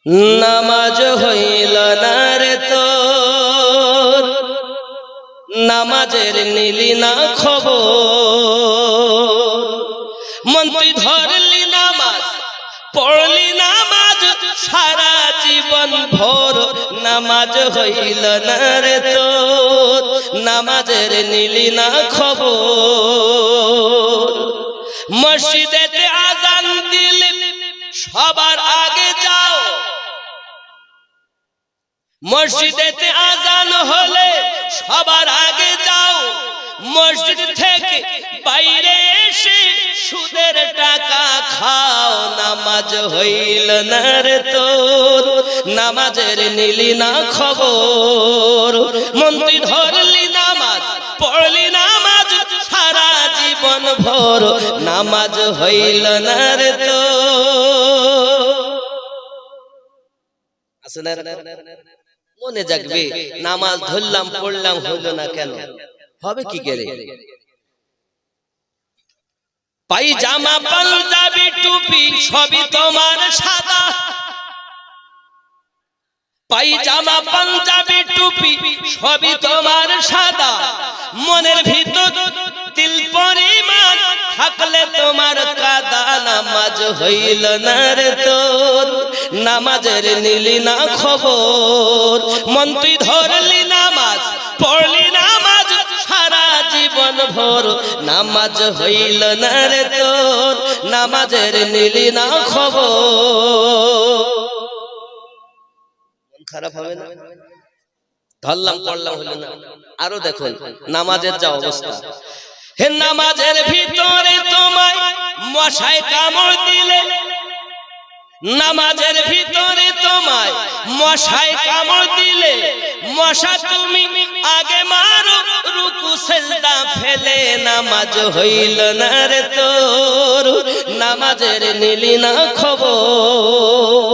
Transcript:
নামাজ হইল না রে তোর, নামাজের নিলি না খবর। মন তুই ধরলি নামাজ, পড়লি নামাজ সারা জীবন ভোর, নামাজ হইল না রে তোর, নামাজের নিলি না খবর। মসজিদেতে আজান দিলে সবার আগে যাও, মসজিদেতে আজান হলে সবার আগে যাও, মসজিদ থেকে বাইরে এসে সুদের টাকা খাও। নামাজ হইল না রে তোর, নামাজের নিলি না খবর। মন তুই ধরলি নামাজ, পড়লি নামাজ সারা জীবন ভোর, নামাজ হইল না রে তোর। আছে না মনে জাগবে, নামাজ ধরলাম পড়লাম হইল না কেন, হবে কি করে? পায়জামা পাঞ্জাবি টুপি সবই তোমার সাদা, পায়জামা পাঞ্জাবি টুপি সবই তোমার সাদা। মনের ভিতর তিল পরিমাণ থাকলে তোমার কাদা। নামাজ হইল না রে তোর, নামাজের নিলি না খবর। মন তুই ধরলি নামাজ, পড়লি নামাজ সারা জীবন ভোর, নামাজ হইল না রে তোর, নামাজের নিলি না খবর। খারাপ হবে না? ধরলাম পড়লাম হলো না। আরো দেখুন নামাজের যা অবস্থা। হে নামাজের ভিতরে তোমায় মশায় কামড় দিলে, নামাজের ভিতরে তোমায় মশায় কামড় দিলে, মশা তুমি আগে মারো রুকু সেজদা ফেলে। নামাজ হইল না রে তোর, নামাজের নিলি না খবর।